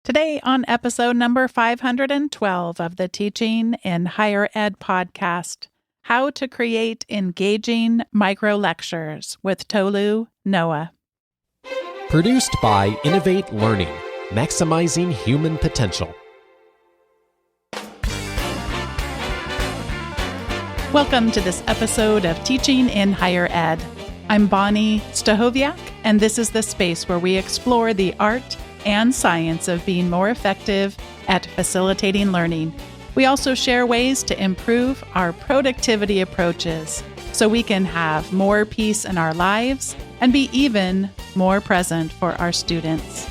Today, on episode number 512 of the Teaching in Higher Ed podcast, how to create engaging microlectures with Tolu Noah. Produced by Innovate Learning, maximizing human potential. Welcome to this episode of Teaching in Higher Ed. I'm Bonnie Stahoviak, and this is the space where we explore the art and science of being more effective at facilitating learning. We also share ways to improve our productivity approaches so we can have more peace in our lives and be even more present for our students.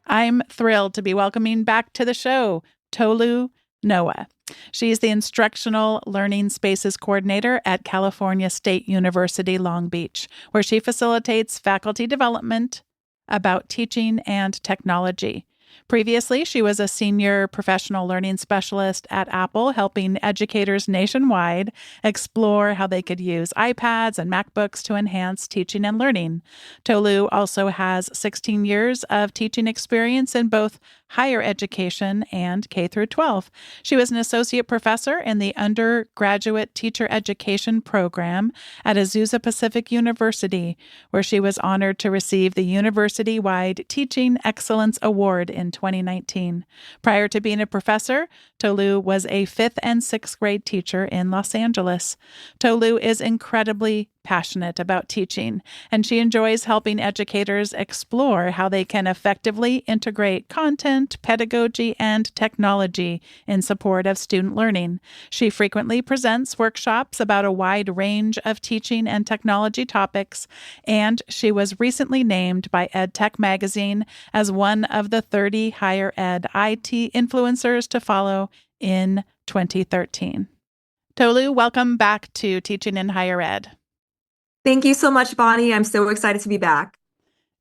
I'm thrilled to be welcoming back to the show Tolu Noah. She's the Instructional Learning Spaces Coordinator at California State University, Long Beach, where she facilitates faculty development about teaching and technology. Previously, she was a senior professional learning specialist at Apple, helping educators nationwide explore how they could use iPads and MacBooks to enhance teaching and learning. Tolu also has 16 years of teaching experience in both higher education and K through 12. She was an associate professor in the undergraduate teacher education program at Azusa Pacific University, where she was honored to receive the university-wide Teaching Excellence Award in 2019. Prior to being a professor, Tolu was a 5th and 6th grade teacher in Los Angeles. Tolu is incredibly passionate about teaching, and she enjoys helping educators explore how they can effectively integrate content, pedagogy, and technology in support of student learning. She frequently presents workshops about a wide range of teaching and technology topics, and she was recently named by EdTech Magazine as one of the 30 higher ed IT influencers to follow in 2013. Tolu, welcome back to Teaching in Higher Ed. Thank you so much, Bonnie. I'm so excited to be back.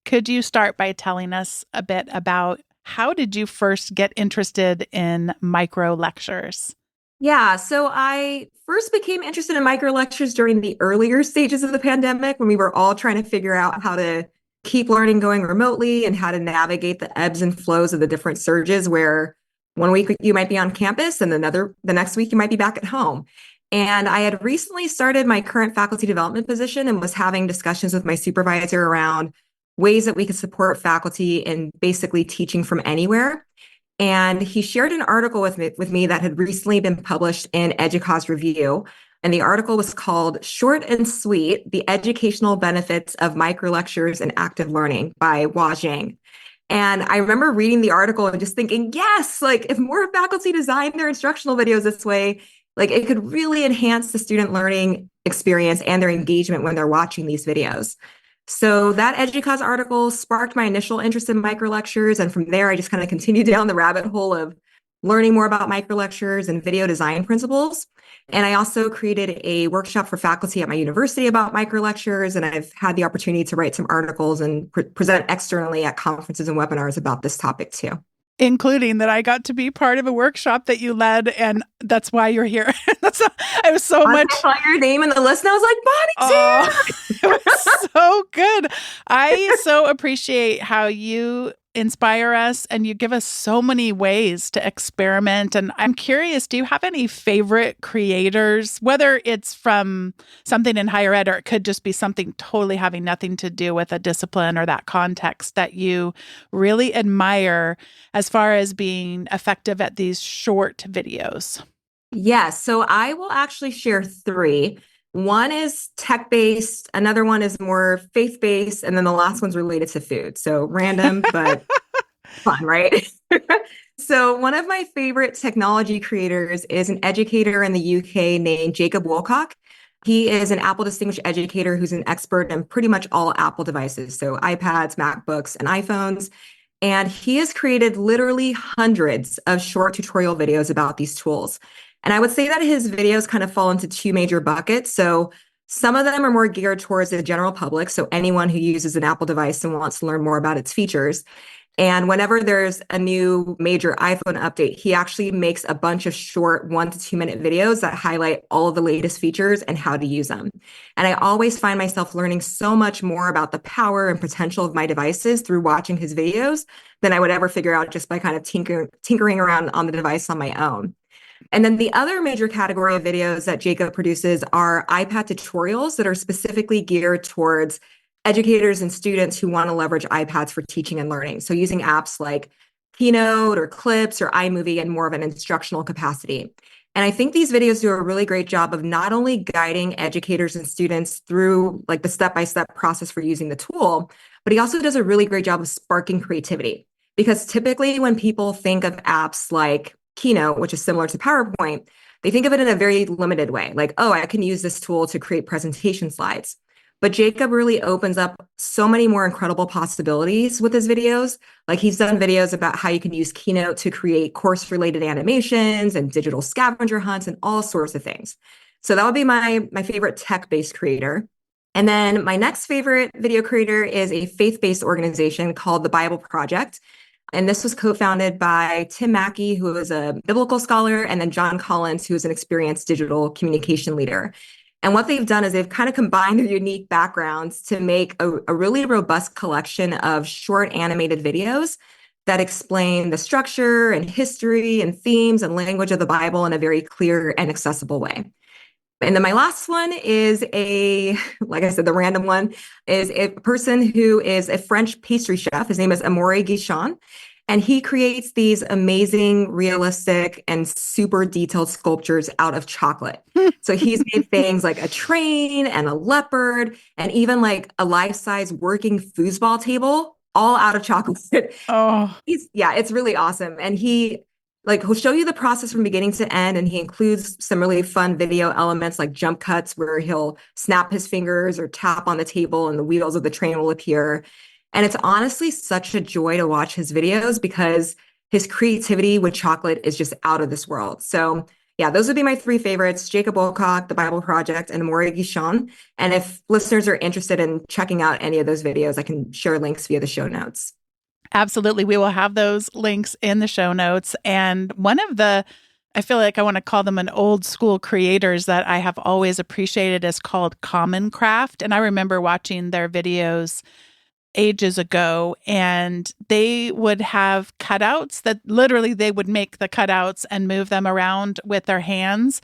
Could you start by telling us a bit about how did you first get interested in microlectures? Yeah, so I first became interested in microlectures during the earlier stages of the pandemic when we were all trying to figure out how to keep learning going remotely and how to navigate the ebbs and flows of the different surges where one week you might be on campus and the next week you might be back at home. And I had recently started my current faculty development position and was having discussions with my supervisor around ways that we could support faculty in basically teaching from anywhere. And he shared an article with me that had recently been published in EDUCAUSE Review. And the article was called Short and Sweet, The Educational Benefits of Microlectures and Active Learning by Hua Zhang. And I remember reading the article and just thinking, yes, like if more faculty design their instructional videos this way, like it could really enhance the student learning experience and their engagement when they're watching these videos. So that EDUCAUSE article sparked my initial interest in microlectures. And from there, I just kind of continued down the rabbit hole of learning more about microlectures and video design principles. And I also created a workshop for faculty at my university about microlectures. And I've had the opportunity to write some articles and present externally at conferences and webinars about this topic too. Including that I got to be part of a workshop that you led, and that's why you're here. I was so much. I saw your name in the list, and I was like, Bonnie's here. It was so good. I so appreciate how you inspire us and you give us so many ways to experiment. And I'm curious, do you have any favorite creators, whether it's from something in higher ed or it could just be something totally having nothing to do with a discipline or that context that you really admire as far as being effective at these short videos? Yes. So I will actually share 3. One is tech-based, another one is more faith-based, and then the last one's related to food. So random, but fun, right? So one of my favorite technology creators is an educator in the UK named Jacob Woolcock. He is an Apple Distinguished Educator who's an expert in pretty much all Apple devices, so iPads, MacBooks, and iPhones. And he has created literally hundreds of short tutorial videos about these tools. And I would say that his videos kind of fall into 2 major buckets. So some of them are more geared towards the general public, so anyone who uses an Apple device and wants to learn more about its features. And whenever there's a new major iPhone update, he actually makes a bunch of short 1 to 2 minute videos that highlight all of the latest features and how to use them. And I always find myself learning so much more about the power and potential of my devices through watching his videos than I would ever figure out just by kind of tinkering around on the device on my own. And then the other major category of videos that Jacob produces are iPad tutorials that are specifically geared towards educators and students who want to leverage iPads for teaching and learning. So using apps like Keynote or Clips or iMovie in more of an instructional capacity. And I think these videos do a really great job of not only guiding educators and students through like the step-by-step process for using the tool, but he also does a really great job of sparking creativity. Because typically when people think of apps like Keynote, which is similar to PowerPoint, they think of it in a very limited way. Like, oh, I can use this tool to create presentation slides. But Jacob really opens up so many more incredible possibilities with his videos. Like he's done videos about how you can use Keynote to create course-related animations and digital scavenger hunts and all sorts of things. So that would be my favorite tech-based creator. And then my next favorite video creator is a faith-based organization called the Bible Project. And this was co-founded by Tim Mackey, who is a biblical scholar, and then John Collins, who is an experienced digital communication leader. And what they've done is they've kind of combined their unique backgrounds to make a really robust collection of short animated videos that explain the structure and history and themes and language of the Bible in a very clear and accessible way. And then my last one is like I said, the random one is a person who is a French pastry chef. His name is Amaury Guichon. And he creates these amazing, realistic, and super detailed sculptures out of chocolate. So he's made things like a train and a leopard and even like a life-size working foosball table, all out of chocolate. Oh, It's really awesome. And he'll show you the process from beginning to end, and he includes some really fun video elements like jump cuts where he'll snap his fingers or tap on the table and the wheels of the train will appear. And it's honestly such a joy to watch his videos because his creativity with chocolate is just out of this world. So yeah, those would be my three favorites: Jacob Wilcock, The Bible Project, and Amaury Guichon. And if listeners are interested in checking out any of those videos, I can share links via the show notes. absolutely. We will have those links in the show notes. And I feel like I want to call them an old school creators that I have always appreciated is called Common Craft. And I remember watching their videos ages ago, and they would have cutouts that literally they would make the cutouts and move them around with their hands.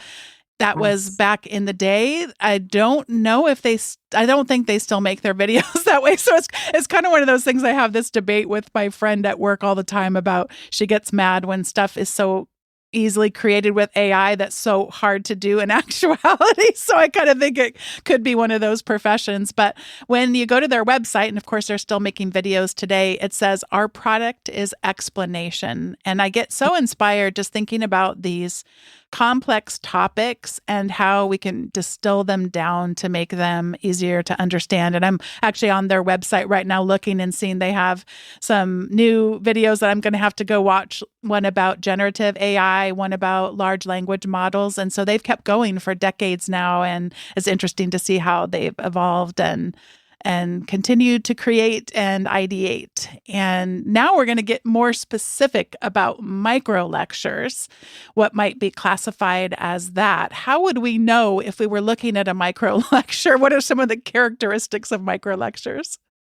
That was back in the day. I don't think they still make their videos that way. So it's kind of one of those things. I have this debate with my friend at work all the time about, she gets mad when stuff is so easily created with AI that's so hard to do in actuality. So I kind of think it could be one of those professions. But when you go to their website, and of course they're still making videos today, it says our product is explanation. And I get so inspired just thinking about these complex topics and how we can distill them down to make them easier to understand. And I'm actually on their website right now looking and seeing they have some new videos that I'm going to have to go watch, one about generative AI, one about large language models. And so they've kept going for decades now, and it's interesting to see how they've evolved and continue to create and ideate. And now we're going to get more specific about microlectures, what might be classified as that. How would we know if we were looking at a microlecture? What are some of the characteristics of microlectures?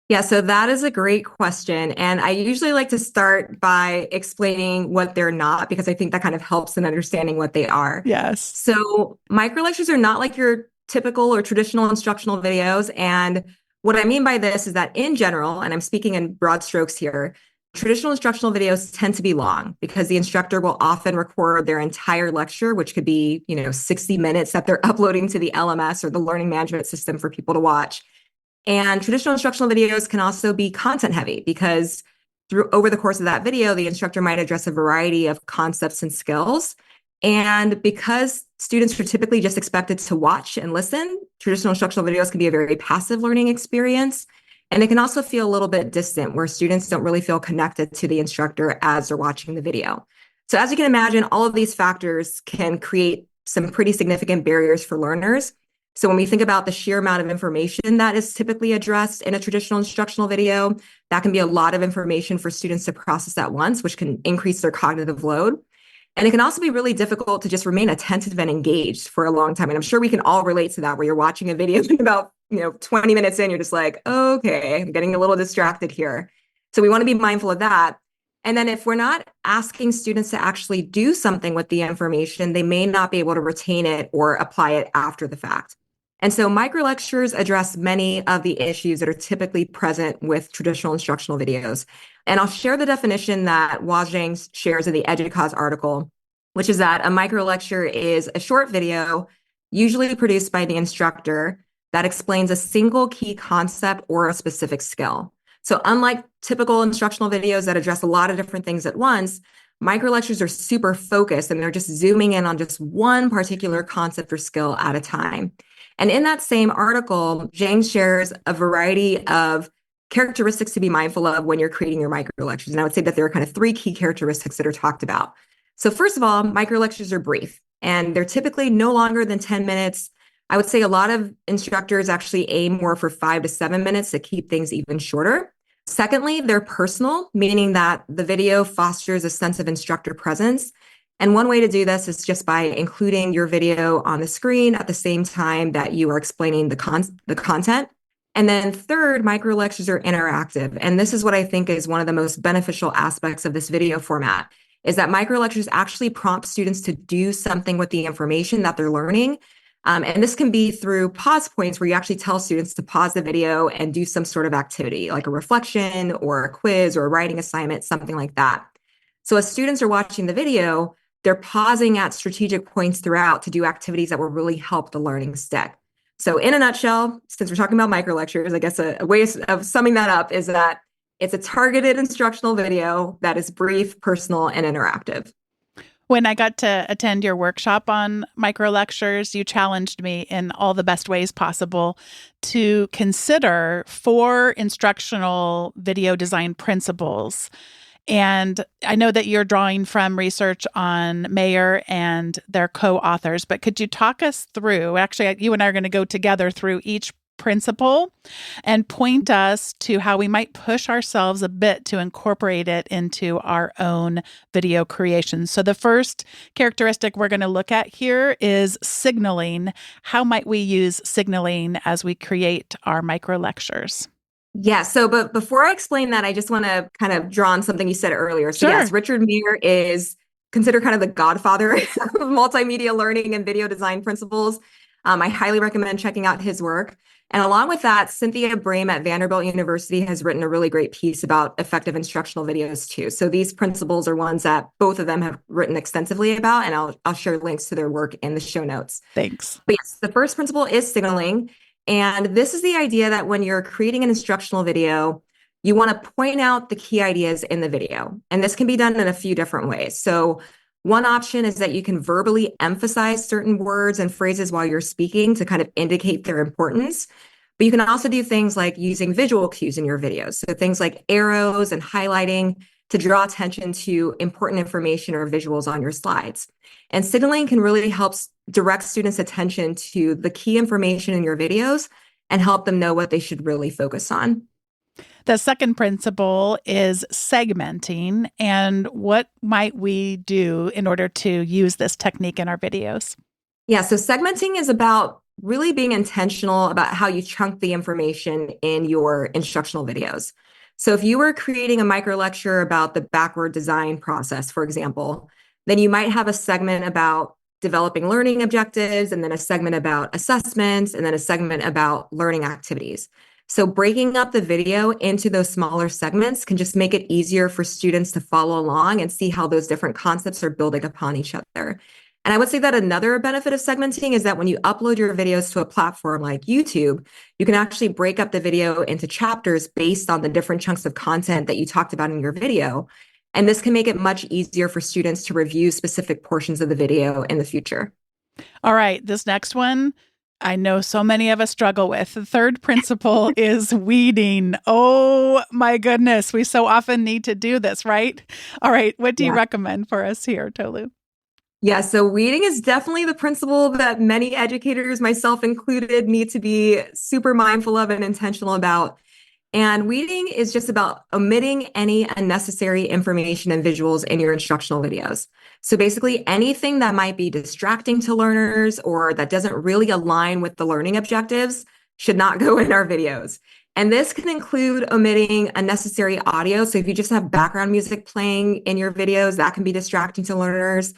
Yeah, so that is a great question. And I usually like to start by explaining what they're not, because I think that kind of helps in understanding what they are. Yes. So microlectures are not like your typical or traditional instructional videos. And what I mean by this is that in general, and I'm speaking in broad strokes here, traditional instructional videos tend to be long because the instructor will often record their entire lecture, which could be, 60 minutes that they're uploading to the LMS or the learning management system for people to watch. And traditional instructional videos can also be content heavy because over the course of that video, the instructor might address a variety of concepts and skills. And because students are typically just expected to watch and listen, traditional instructional videos can be a very passive learning experience. And they can also feel a little bit distant, where students don't really feel connected to the instructor as they're watching the video. So as you can imagine, all of these factors can create some pretty significant barriers for learners. So when we think about the sheer amount of information that is typically addressed in a traditional instructional video, that can be a lot of information for students to process at once, which can increase their cognitive load. And it can also be really difficult to just remain attentive and engaged for a long time. And I'm sure we can all relate to that, where you're watching a video and about 20 minutes in, you're just like, okay, I'm getting a little distracted here. So we want to be mindful of that. And then if we're not asking students to actually do something with the information, they may not be able to retain it or apply it after the fact. And so microlectures address many of the issues that are typically present with traditional instructional videos. And I'll share the definition that Zhang shares in the EDUCAUSE article, which is that a microlecture is a short video, usually produced by the instructor, that explains a single key concept or a specific skill. So unlike typical instructional videos that address a lot of different things at once, microlectures are super focused and they're just zooming in on just one particular concept or skill at a time. And in that same article, Zhang shares a variety of characteristics to be mindful of when you're creating your microlectures. And I would say that there are kind of three key characteristics that are talked about. So first of all, microlectures are brief and they're typically no longer than 10 minutes. I would say a lot of instructors actually aim more for 5 to 7 minutes to keep things even shorter. Secondly, they're personal, meaning that the video fosters a sense of instructor presence. And one way to do this is just by including your video on the screen at the same time that you are explaining the content. And then third, microlectures are interactive. And this is what I think is one of the most beneficial aspects of this video format, is that microlectures actually prompt students to do something with the information that they're learning. And this can be through pause points where you actually tell students to pause the video and do some sort of activity, like a reflection or a quiz or a writing assignment, something like that. So as students are watching the video, they're pausing at strategic points throughout to do activities that will really help the learning stick. So in a nutshell, since we're talking about microlectures, I guess a way of summing that up is that it's a targeted instructional video that is brief, personal, and interactive. When I got to attend your workshop on microlectures, you challenged me in all the best ways possible to consider 4 instructional video design principles. And I know that you're drawing from research on Mayer and their co-authors, but could you talk us through, actually, you and I are going to go together through each principle and point us to how we might push ourselves a bit to incorporate it into our own video creations. So the first characteristic we're going to look at here is signaling. How might we use signaling as we create our microlectures? Yeah. So, but before I explain that, I just want to kind of draw on something you said earlier. So Sure. yes, Richard Mayer is considered kind of the godfather of multimedia learning and video design principles. I highly recommend checking out his work. And along with that, Cynthia Brame at Vanderbilt University has written a really great piece about effective instructional videos too. So these principles are ones that both of them have written extensively about, and I'll share links to their work in the show notes. Thanks. But yes, the first principle is signaling. And this is the idea that when you're creating an instructional video, you want to point out the key ideas in the video. And this can be done in a few different ways. So one option is that you can verbally emphasize certain words and phrases while you're speaking to kind of indicate their importance. But you can also do things like using visual cues in your videos. So things like arrows and highlighting to draw attention to important information or visuals on your slides. And signaling can really help direct students' attention to the key information in your videos and help them know what they should really focus on. The second principle is segmenting. And what might we do in order to use this technique in our videos? Yeah, so segmenting is about really being intentional about how you chunk the information in your instructional videos. So if you were creating a microlecture about the backward design process, for example, then you might have a segment about developing learning objectives, and then a segment about assessments, and then a segment about learning activities. So breaking up the video into those smaller segments can just make it easier for students to follow along and see how those different concepts are building upon each other. And I would say that another benefit of segmenting is that when you upload your videos to a platform like YouTube, you can actually break up the video into chapters based on the different chunks of content that you talked about in your video. And this can make it much easier for students to review specific portions of the video in the future. All right, this next one, I know so many of us struggle with. The third principle is weeding. Oh my goodness, we so often need to do this, right? All right, what do you recommend for us here, Tolu? Yeah, so weeding is definitely the principle that many educators, myself included, need to be super mindful of and intentional about. And weeding is just about omitting any unnecessary information and visuals in your instructional videos. So basically, anything that might be distracting to learners or that doesn't really align with the learning objectives should not go in our videos. And this can include omitting unnecessary audio. So if you just have background music playing in your videos, that can be distracting to learners.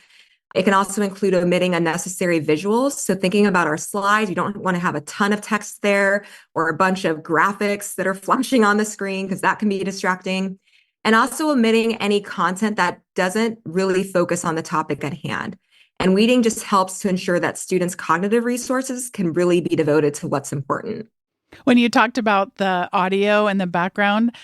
It can also include omitting unnecessary visuals. So thinking about our slides, you don't want to have a ton of text there or a bunch of graphics that are flashing on the screen because that can be distracting. And also omitting any content that doesn't really focus on the topic at hand. And weeding just helps to ensure that students' cognitive resources can really be devoted to what's important. When you talked about the audio and the background,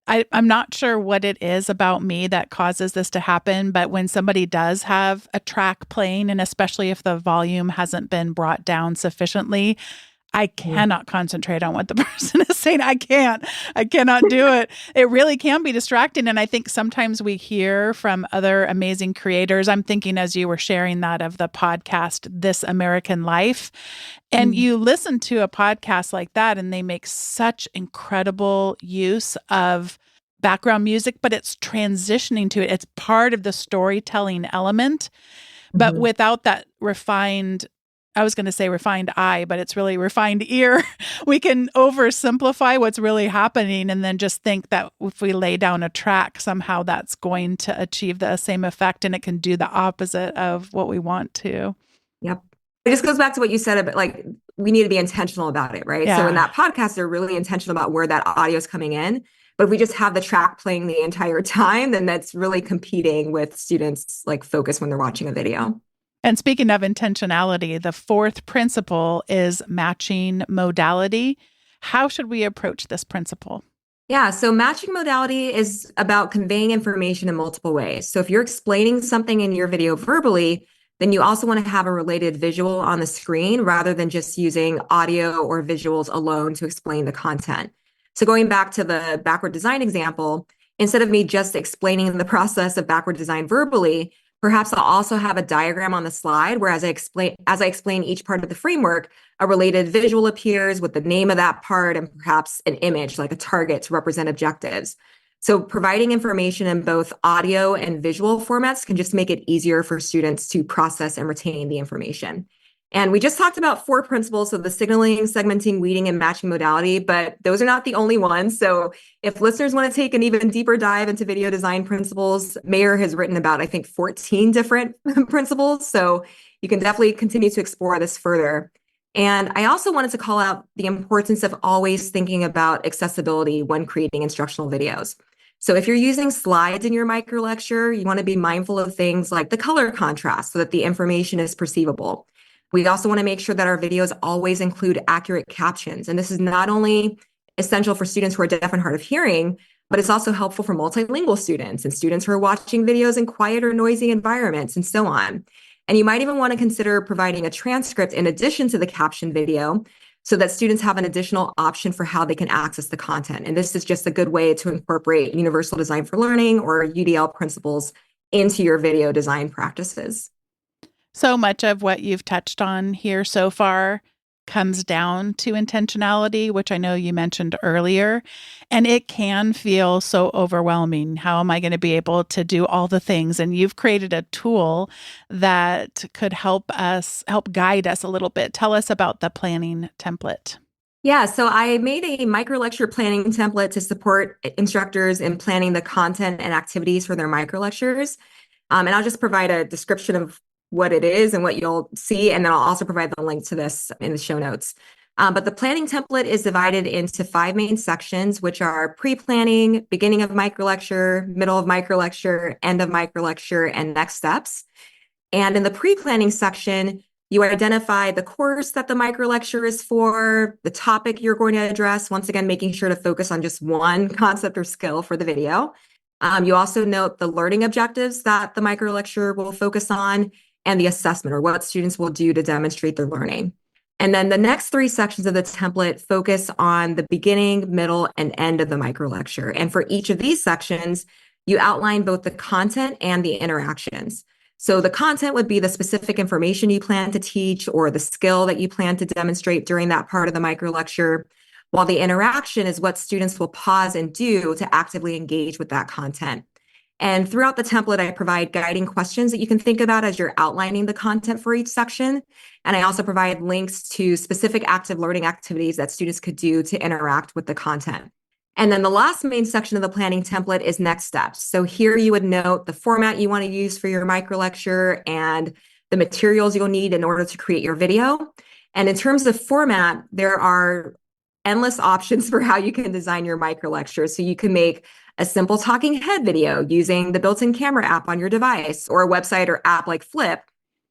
I'm not sure what it is about me that causes this to happen, but when somebody does have a track playing, and especially if the volume hasn't been brought down sufficiently, I cannot concentrate on what the person is saying. I cannot do it. It really can be distracting. And I think sometimes we hear from other amazing creators. I'm thinking as you were sharing that of the podcast, This American Life, and you listen to a podcast like that and they make such incredible use of background music, but it's transitioning to it. It's part of the storytelling element, but without that refined, I was going to say refined eye, but it's really refined ear. We can oversimplify what's really happening and then just think that if we lay down a track, somehow that's going to achieve the same effect and it can do the opposite of what we want to. Yep. It just goes back to what you said about like, we need to be intentional about it, right? Yeah. So in that podcast, they're really intentional about where that audio is coming in. But if we just have the track playing the entire time, then that's really competing with students' like focus when they're watching a video. And speaking of intentionality, the fourth principle is matching modality. How should we approach this principle? Yeah, so matching modality is about conveying information in multiple ways. So if you're explaining something in your video verbally, then you also want to have a related visual on the screen rather than just using audio or visuals alone to explain the content. So going back to the backward design example, instead of me just explaining the process of backward design verbally, perhaps I'll also have a diagram on the slide where as I explain each part of the framework, a related visual appears with the name of that part and perhaps an image like a target to represent objectives. So providing information in both audio and visual formats can just make it easier for students to process and retain the information. And we just talked about 4 principles of the signaling, segmenting, weeding, and matching modality, but those are not the only ones. So if listeners want to take an even deeper dive into video design principles, Mayer has written about, I think, 14 different principles. So you can definitely continue to explore this further. And I also wanted to call out the importance of always thinking about accessibility when creating instructional videos. So if you're using slides in your microlecture, you want to be mindful of things like the color contrast so that the information is perceivable. We also want to make sure that our videos always include accurate captions. And this is not only essential for students who are deaf and hard of hearing, but it's also helpful for multilingual students and students who are watching videos in quiet or noisy environments and so on. And you might even want to consider providing a transcript in addition to the caption video so that students have an additional option for how they can access the content. And this is just a good way to incorporate Universal Design for Learning or UDL principles into your video design practices. So much of what you've touched on here so far comes down to intentionality, which I know you mentioned earlier, and it can feel so overwhelming. How am I going to be able to do all the things? And you've created a tool that could help guide us a little bit. Tell us about the planning template. Yeah, so I made a microlecture planning template to support instructors in planning the content and activities for their microlectures. And I'll just provide a description of what it is and what you'll see. And then I'll also provide the link to this in the show notes. But the planning template is divided into 5 main sections, which are pre-planning, beginning of microlecture, middle of microlecture, end of microlecture, and next steps. And in the pre-planning section, you identify the course that the microlecture is for, the topic you're going to address, once again, making sure to focus on just one concept or skill for the video. You also note the learning objectives that the microlecture will focus on, and the assessment or what students will do to demonstrate their learning. And then the next 3 sections of the template focus on the beginning, middle, and end of the microlecture. And for each of these sections, you outline both the content and the interactions. So the content would be the specific information you plan to teach or the skill that you plan to demonstrate during that part of the microlecture, while the interaction is what students will pause and do to actively engage with that content. And throughout the template, I provide guiding questions that you can think about as you're outlining the content for each section. And I also provide links to specific active learning activities that students could do to interact with the content. And then the last main section of the planning template is next steps. So here you would note the format you want to use for your microlecture and the materials you'll need in order to create your video. And in terms of format, there are endless options for how you can design your microlecture. So you can make a simple talking head video using the built-in camera app on your device, or a website or app like Flip,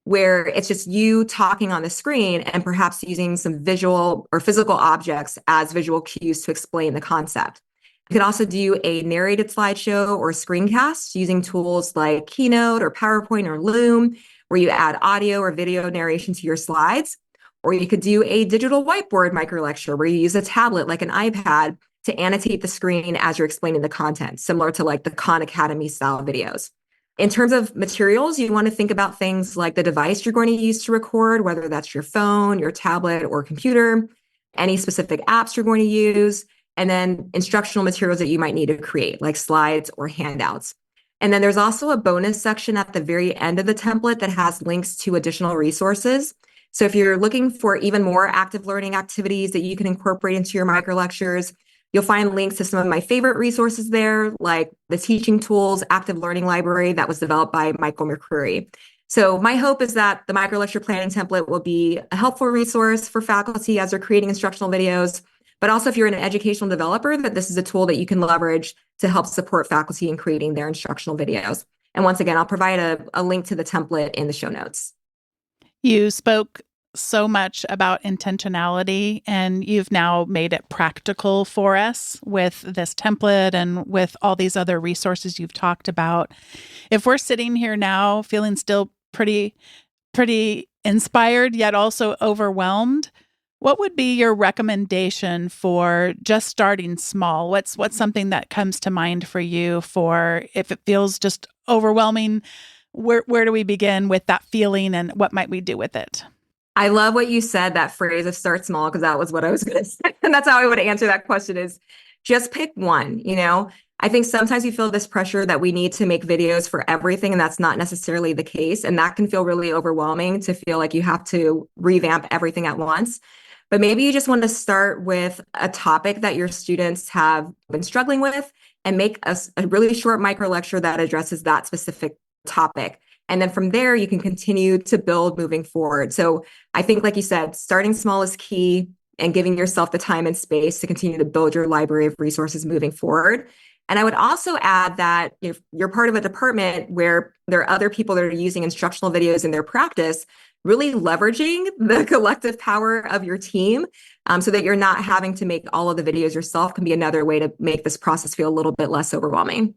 where it's just you talking on the screen and perhaps using some visual or physical objects as visual cues to explain the concept. You can also do a narrated slideshow or screencast using tools like Keynote or PowerPoint or Loom, where you add audio or video narration to your slides. Or you could do a digital whiteboard microlecture where you use a tablet like an iPad to annotate the screen as you're explaining the content, similar to like the Khan Academy style videos. In terms of materials, you want to think about things like the device you're going to use to record, whether that's your phone, your tablet, or computer, any specific apps you're going to use, and then instructional materials that you might need to create, like slides or handouts. And then there's also a bonus section at the very end of the template that has links to additional resources. So if you're looking for even more active learning activities that you can incorporate into your microlectures, you'll find links to some of my favorite resources there, like the Teaching Tools Active Learning Library that was developed by Michael McCreary. So my hope is that the microlecture planning template will be a helpful resource for faculty as they're creating instructional videos, but also if you're an educational developer, that this is a tool that you can leverage to help support faculty in creating their instructional videos. And once again, I'll provide a link to the template in the show notes. You spoke so much about intentionality, and you've now made it practical for us with this template and with all these other resources you've talked about. If we're sitting here now feeling still pretty inspired, yet also overwhelmed, what would be your recommendation for just starting small? What's something that comes to mind for you for if it feels just overwhelming? Where do we begin with that feeling, and what might we do with it? I love what you said, that phrase of start small, because that was what I was going to say. And that's how I would answer that question, is just pick one. I think sometimes we feel this pressure that we need to make videos for everything, and that's not necessarily the case. And that can feel really overwhelming to feel like you have to revamp everything at once. But maybe you just want to start with a topic that your students have been struggling with and make a really short micro lecture that addresses that specific topic. And then from there, you can continue to build moving forward. So I think, like you said, starting small is key, and giving yourself the time and space to continue to build your library of resources moving forward. And I would also add that if you're part of a department where there are other people that are using instructional videos in their practice, really leveraging the collective power of your team so that you're not having to make all of the videos yourself can be another way to make this process feel a little bit less overwhelming.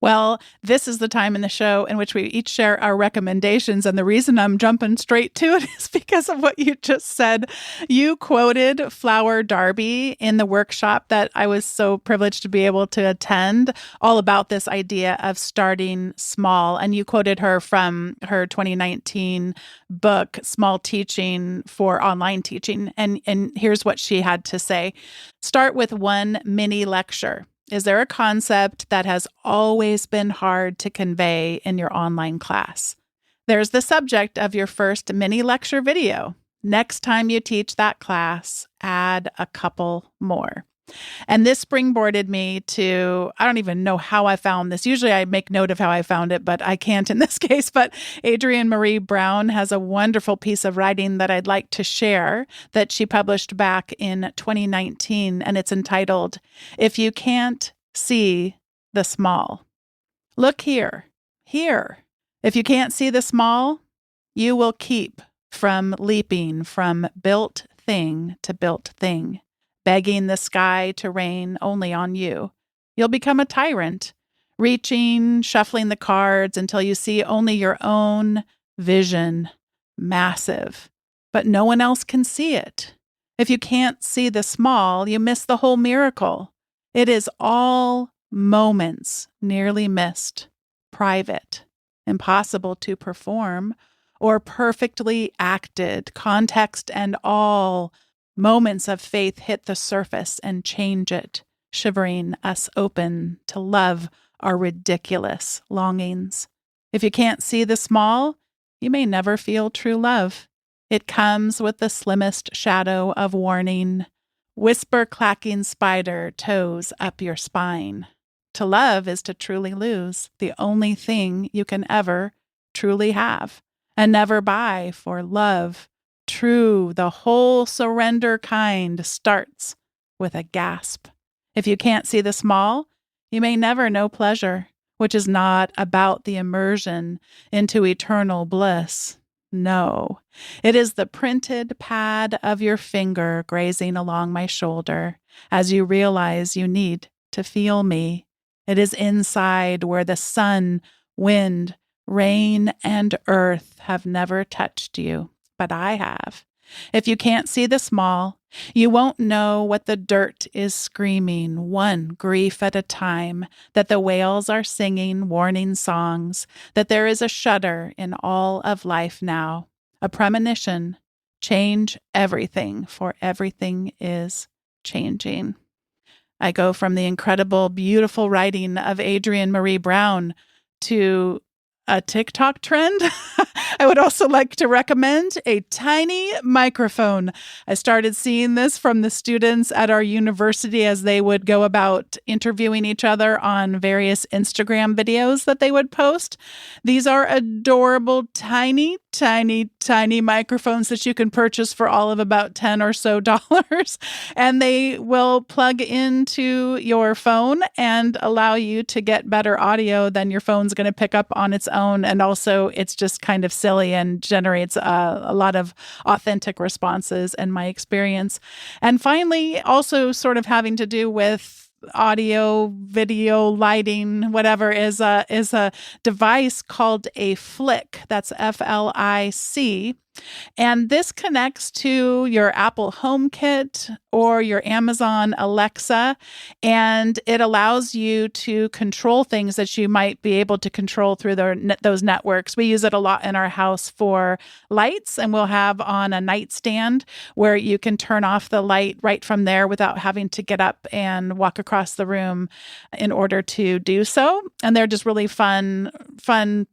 Well, this is the time in the show in which we each share our recommendations. And the reason I'm jumping straight to it is because of what you just said. You quoted Flower Darby in the workshop that I was so privileged to be able to attend, all about this idea of starting small. And you quoted her from her 2019 book, Small Teaching for Online Teaching. And here's what she had to say. Start with one mini lecture. Is there a concept that has always been hard to convey in your online class? There's the subject of your first mini lecture video. Next time you teach that class, add a couple more. And this springboarded me to, I don't even know how I found this. Usually I make note of how I found it, but I can't in this case. But Adrienne Marie Brown has a wonderful piece of writing that I'd like to share that she published back in 2019. And it's entitled, If You Can't See the Small. Look here. If you can't see the small, you will keep from leaping from built thing to built thing, begging the sky to rain only on you. You'll become a tyrant, reaching, shuffling the cards until you see only your own vision, massive, but no one else can see it. If you can't see the small, you miss the whole miracle. It is all moments nearly missed, private, impossible to perform, or perfectly acted. Context and all moments of faith hit the surface and change it, shivering us open to love our ridiculous longings. If you can't see the small, you may never feel true love. It comes with the slimmest shadow of warning. Whisper clacking spider toes up your spine. To love is to truly lose, the only thing you can ever truly have, and never buy, for love, true, the whole surrender kind, starts with a gasp. If you can't see the small, you may never know pleasure, which is not about the immersion into eternal bliss. No, it is the printed pad of your finger grazing along my shoulder as you realize you need to feel me. It is inside where the sun, wind, rain, and earth have never touched you, but I have. If you can't see the small, you won't know what the dirt is screaming, one grief at a time, that the whales are singing warning songs, that there is a shudder in all of life now, a premonition, change everything, for everything is changing. I go from the incredible, beautiful writing of Adrienne Marie Brown to a TikTok trend. I would also like to recommend a tiny microphone. I started seeing this from the students at our university as they would go about interviewing each other on various Instagram videos that they would post. These are adorable, tiny microphones that you can purchase for all of about $10 or so. And they will plug into your phone and allow you to get better audio than your phone's going to pick up on its own. And also, it's just kind of silly and generates a lot of authentic responses in my experience. And finally, also sort of having to do with audio, video, lighting, whatever, is a device called a Flick. That's FLIC. And this connects to your Apple HomeKit or your Amazon Alexa, and it allows you to control things that you might be able to control through those networks. We use it a lot in our house for lights, and we'll have on a nightstand where you can turn off the light right from there without having to get up and walk across the room in order to do so. And they're just really fun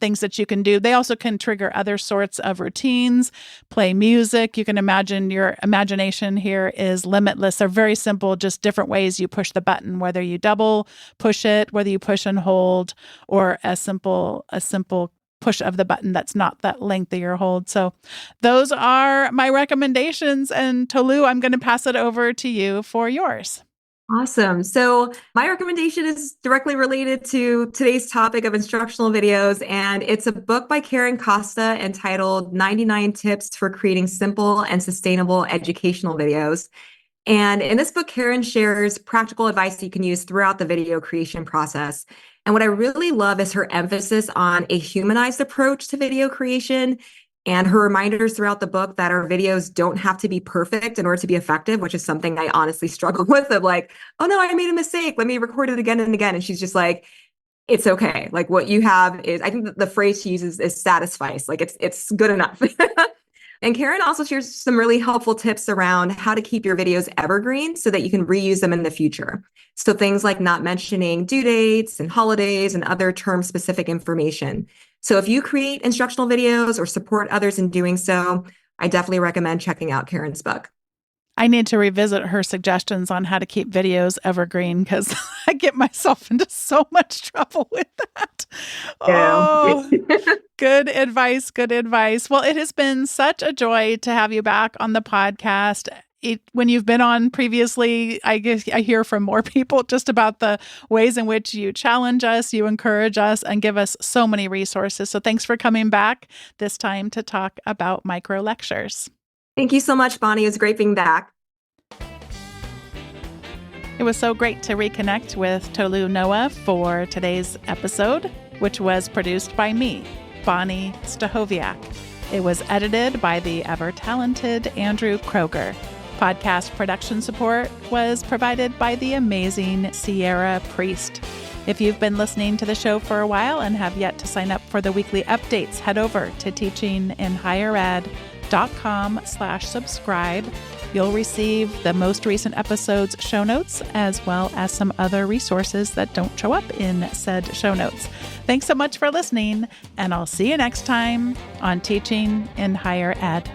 things that you can do. They also can trigger other sorts of routines, play music. You can imagine your imagination here is limitless. They're very simple, just different ways you push the button, whether you double push it, whether you push and hold, or a simple push of the button that's not that lengthier hold. So those are my recommendations. And Tolu, I'm going to pass it over to you for yours. Awesome. So my recommendation is directly related to today's topic of instructional videos, and it's a book by Karen Costa entitled 99 Tips for Creating Simple and Sustainable Educational Videos. And in this book, Karen shares practical advice you can use throughout the video creation process. And what I really love is her emphasis on a humanized approach to video creation, and her reminders throughout the book that our videos don't have to be perfect in order to be effective, which is something I honestly struggle with, of like, oh no, I made a mistake. Let me record it again and again. And she's just like, it's okay. Like, what you have is, I think the phrase she uses is satisfice. Like, it's good enough. And Karen also shares some really helpful tips around how to keep your videos evergreen so that you can reuse them in the future. So things like not mentioning due dates and holidays and other term-specific information. So if you create instructional videos or support others in doing so, I definitely recommend checking out Karen's book. I need to revisit her suggestions on how to keep videos evergreen, because I get myself into so much trouble with that. Yeah. Oh, good advice. Good advice. Well, it has been such a joy to have you back on the podcast. When you've been on previously, I hear from more people just about the ways in which you challenge us, you encourage us, and give us so many resources. So thanks for coming back this time to talk about Microlectures. Thank you so much, Bonnie. It was great being back. It was so great to reconnect with Tolu Noah for today's episode, which was produced by me, Bonnie Stachowiak. It was edited by the ever-talented Andrew Kroger. Podcast production support was provided by the amazing Sierra Priest. If you've been listening to the show for a while and have yet to sign up for the weekly updates, head over to teachinginhighered.com/subscribe. You'll receive the most recent episode's show notes, as well as some other resources that don't show up in said show notes. Thanks so much for listening, and I'll see you next time on Teaching in Higher Ed.